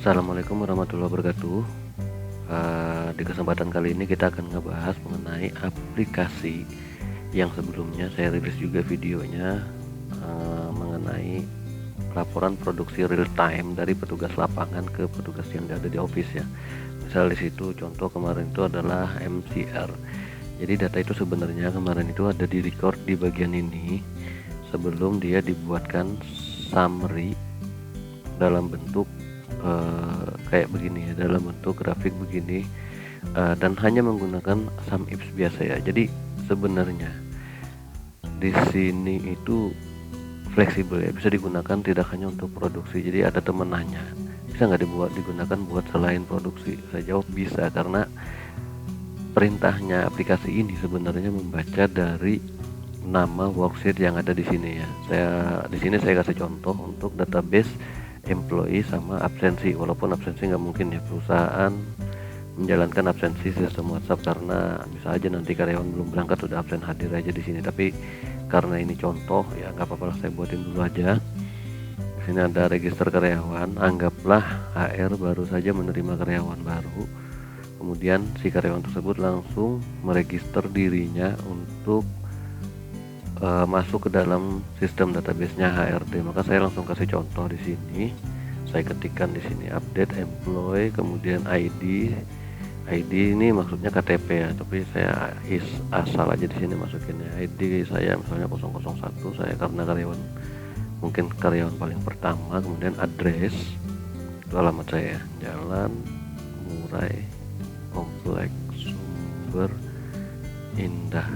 Assalamualaikum warahmatullahi wabarakatuh. Di kesempatan kali ini kita akan ngebahas mengenai aplikasi yang sebelumnya saya rilis juga videonya, mengenai laporan produksi real time dari petugas lapangan ke petugas yang ada di office ya. Misal di situ contoh kemarin itu adalah MCR. Jadi data itu sebenarnya kemarin itu ada di record di bagian ini sebelum dia dibuatkan summary dalam bentuk kayak begini ya, dalam bentuk grafik begini, dan hanya menggunakan sum ifs biasa ya. Jadi sebenarnya di sini itu fleksibel ya, bisa digunakan tidak hanya untuk produksi. Jadi ada temen nanya, bisa nggak digunakan buat selain produksi? Saya jawab bisa, karena perintahnya aplikasi ini sebenarnya membaca dari nama worksheet yang ada di sini ya. Di sini saya kasih contoh untuk database employee sama absensi, walaupun absensi nggak mungkin ya perusahaan menjalankan absensi sistem WhatsApp, karena bisa aja nanti karyawan belum berangkat udah absen hadir aja di sini. Tapi karena ini contoh ya nggak apa-apa lah, saya buatin dulu aja. Di sini ada register karyawan, anggaplah HR baru saja menerima karyawan baru, kemudian si karyawan tersebut langsung meregister dirinya untuk masuk ke dalam sistem database-nya HRD. Maka saya langsung kasih contoh di sini. Saya ketikkan di sini update employee, kemudian ID ini maksudnya KTP ya, tapi saya asal aja di sini masukinnya. ID saya misalnya 001, saya karena karyawan, mungkin karyawan paling pertama. Kemudian address, itu alamat saya, Jalan Murai Kompleks Sumber Indah,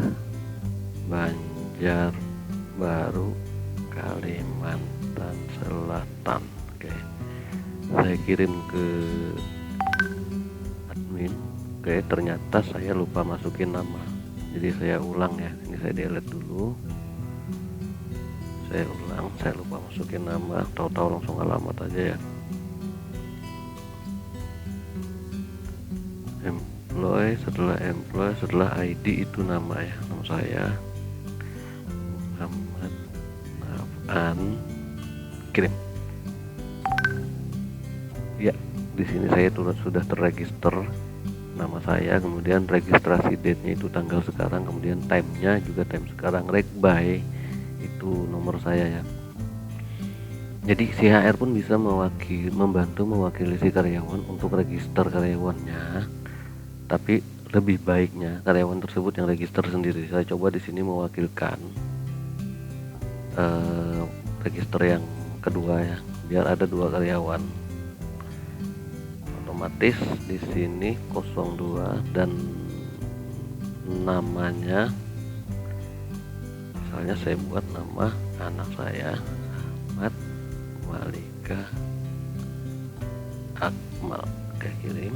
Banjarbaru, Kalimantan Selatan. Oke, saya kirim ke admin. Oke, ternyata saya lupa masukin nama, jadi saya ulang ya. Ini saya delete dulu, saya ulang. Saya lupa masukin nama, tahu-tahu langsung alamat aja ya. Employee setelah ID itu nama ya, nama saya Muhammad Nafan, kirim. Ya, di sini saya sudah terregister nama saya, kemudian registrasi date-nya itu tanggal sekarang, kemudian time-nya juga time sekarang, reg by itu nomor saya ya. Jadi si HR pun bisa membantu mewakili si karyawan untuk register karyawannya, tapi lebih baiknya karyawan tersebut yang register sendiri. Saya coba di sini mewakilkan register yang kedua ya, biar ada dua karyawan. Otomatis di sini 02 dan namanya, misalnya saya buat nama anak saya Ahmad Malika Akmal. Oke, kirim.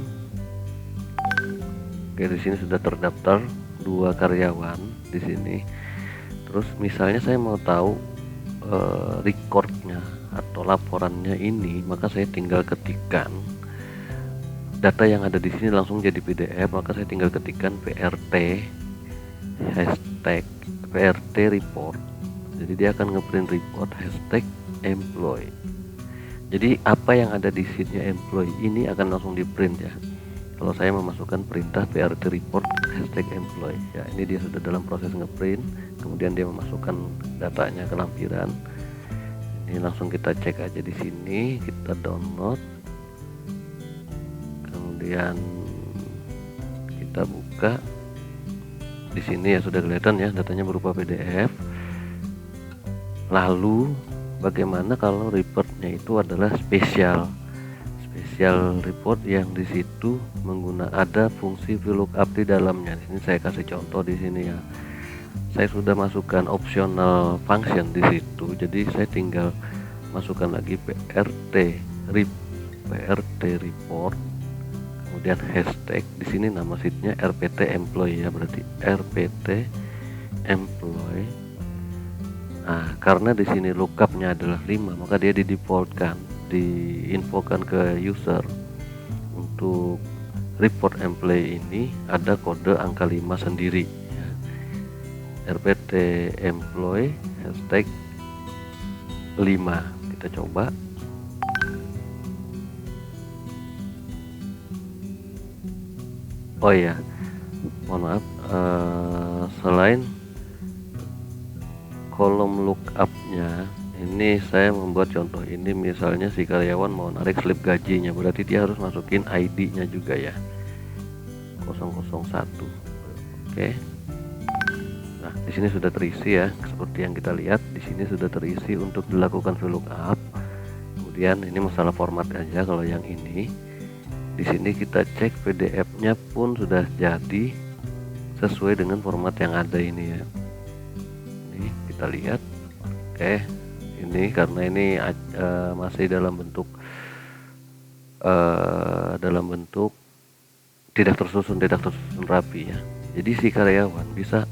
Oke, di sini sudah terdaftar dua karyawan di sini. Terus misalnya saya mau tahu recordnya atau laporannya ini, maka saya tinggal ketikkan data yang ada di sini langsung jadi PDF. Maka saya tinggal ketikkan PRT hashtag PRT report. Jadi dia akan ngeprint report hashtag employee. Jadi apa yang ada di sheetnya employee ini akan langsung di print ya, kalau saya memasukkan perintah PRT report hashtag employee ya. Ini dia sudah dalam proses ngeprint, kemudian dia memasukkan datanya ke lampiran. Ini langsung kita cek aja di sini, kita download, kemudian kita buka. Di sini ya sudah kelihatan ya, datanya berupa PDF. Lalu bagaimana kalau reportnya itu adalah spesial report yang di situ ada fungsi VLOOKUP di dalamnya. Di sini saya kasih contoh di sini ya. Saya sudah masukkan optional function di situ. Jadi saya tinggal masukkan lagi PRT report, kemudian hashtag. Di sini nama sheetnya RPT employee ya, berarti RPT employee. Nah, karena di sini lookupnya adalah 5, maka dia diinfokan ke user untuk report employee ini ada kode angka 5 sendiri ya. RPT employee hashtag 5. Kita coba. Oh iya, mohon maaf, selain kolom lookup-nya, ini saya membuat contoh ini, misalnya si karyawan mau narik slip gajinya, berarti dia harus masukin ID-nya juga ya, 001. Oke. Nah, di sini sudah terisi ya, seperti yang kita lihat di sini sudah terisi untuk dilakukan VLOOKUP. Kemudian ini masalah format aja. Kalau yang ini, di sini kita cek PDF-nya pun sudah jadi sesuai dengan format yang ada ini ya. Ini kita lihat. Oke, ini karena ini masih dalam bentuk tidak tersusun rapi ya. Jadi si karyawan bisa,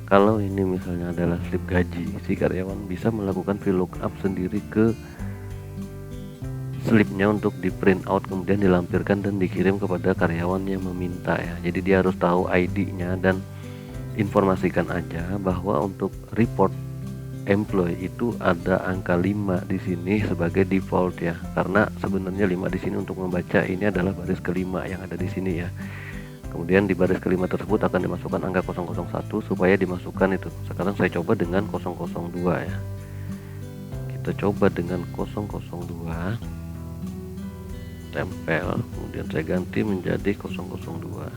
kalau ini misalnya adalah slip gaji, si karyawan bisa melakukan VLOOKUP sendiri ke slipnya untuk di print out, kemudian dilampirkan dan dikirim kepada karyawan yang meminta ya. Jadi dia harus tahu ID-nya dan informasikan aja bahwa untuk report employee itu ada angka 5 di sini sebagai default ya. Karena sebenarnya 5 di sini untuk membaca ini adalah baris kelima yang ada di sini ya. Kemudian di baris kelima tersebut akan dimasukkan angka 001 supaya dimasukkan itu. Sekarang saya coba dengan 002 ya. Kita coba dengan 002, tempel, kemudian saya ganti menjadi 002,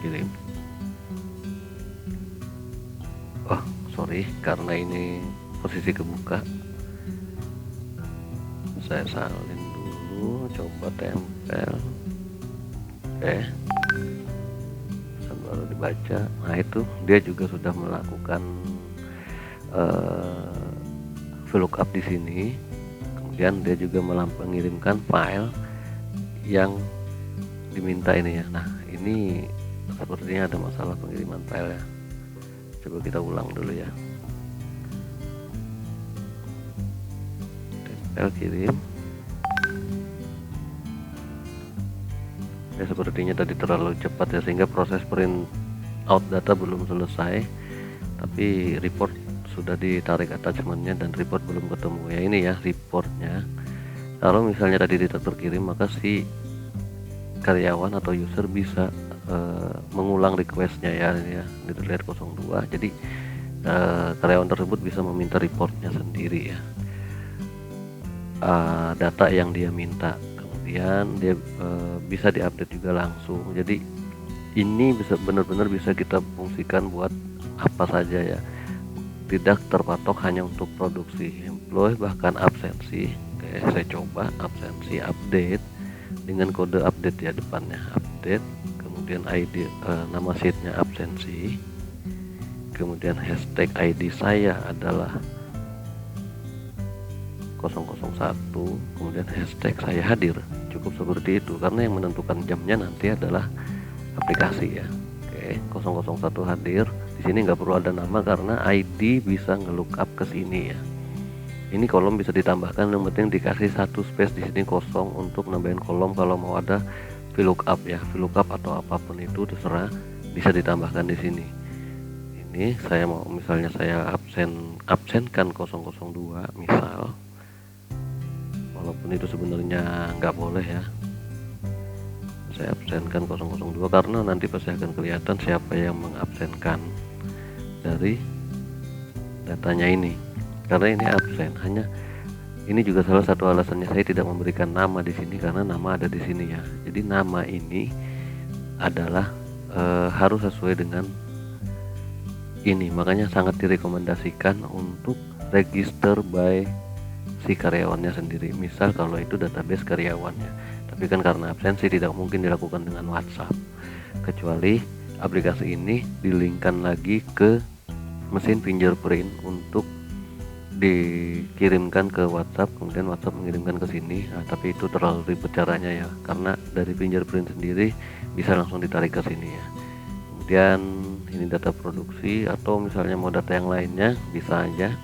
kirim. Oh sorry, karena ini posisi kebuka, saya salin dulu, coba tempel. Oke, baru dibaca. Nah itu dia juga sudah melakukan VLOOKUP di sini. Kemudian dia juga mengirimkan file yang diminta ini ya. Nah ini sepertinya ada masalah pengiriman file ya. Coba kita ulang dulu ya. Tempel, kirim. Ya sepertinya tadi terlalu cepat ya, sehingga proses print out data belum selesai, tapi report sudah ditarik attachmentnya dan report belum ketemu ya. Ini ya reportnya. Kalau misalnya tadi tidak terkirim, maka si karyawan atau user bisa mengulang requestnya ya. Ini ya, dilihat 02. Jadi karyawan tersebut bisa meminta reportnya sendiri ya, data yang dia minta. Kemudian dia bisa diupdate juga langsung. Jadi ini bisa benar-benar bisa kita fungsikan buat apa saja ya, tidak terpatok hanya untuk produksi employee, bahkan absensi. Oke, saya coba absensi update dengan kode update ya, depannya update, kemudian ID nama sheetnya absensi, kemudian hashtag ID saya adalah 001, kemudian hashtag saya hadir. Cukup seperti itu, karena yang menentukan jamnya nanti adalah aplikasi ya. Oke, 001 hadir. Di sini nggak perlu ada nama karena ID bisa ngelookup ke sini ya. Ini kolom bisa ditambahkan, yang penting dikasih satu space di sini kosong untuk nambahin kolom. Kalau mau ada VLOOKUP ya, VLOOKUP atau apapun itu terserah, bisa ditambahkan di sini. Ini saya mau, misalnya saya absenkan 002 misal, walaupun itu sebenarnya nggak boleh ya, saya absenkan 002 karena nanti pasti akan kelihatan siapa yang mengabsenkan dari datanya ini. Karena ini absen, hanya ini juga salah satu alasannya saya tidak memberikan nama di sini, karena nama ada di sini ya. Jadi nama ini adalah harus sesuai dengan ini, makanya sangat direkomendasikan untuk register by si karyawannya sendiri. Misal kalau itu database karyawannya, tapi kan karena absensi tidak mungkin dilakukan dengan WhatsApp, kecuali aplikasi ini dilinkkan lagi ke mesin fingerprint untuk dikirimkan ke WhatsApp, kemudian WhatsApp mengirimkan ke sini. Nah, tapi itu terlalu ribet caranya ya, karena dari fingerprint sendiri bisa langsung ditarik ke sini ya. Kemudian ini data produksi, atau misalnya mau data yang lainnya bisa aja.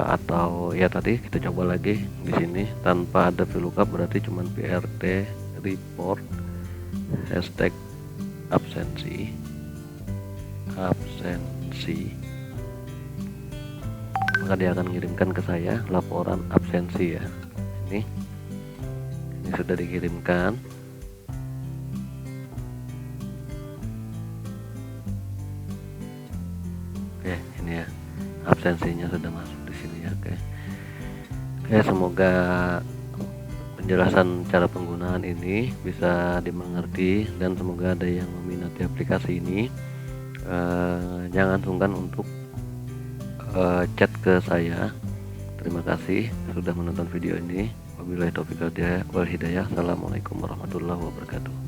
Atau ya tadi kita coba lagi di sini tanpa ada VLOOKUP, berarti cuman PRT report hashtag absensi, maka dia akan mengirimkan ke saya laporan absensi ya. Ini sudah dikirimkan. absensinya sudah masuk di sini ya. Oke. Oke, semoga penjelasan cara penggunaan ini bisa dimengerti dan semoga ada yang meminati aplikasi ini. Jangan sungkan untuk chat ke saya. Terima kasih sudah menonton video ini. Wabillahi taufiq wal hidayah. Assalamualaikum warahmatullahi wabarakatuh.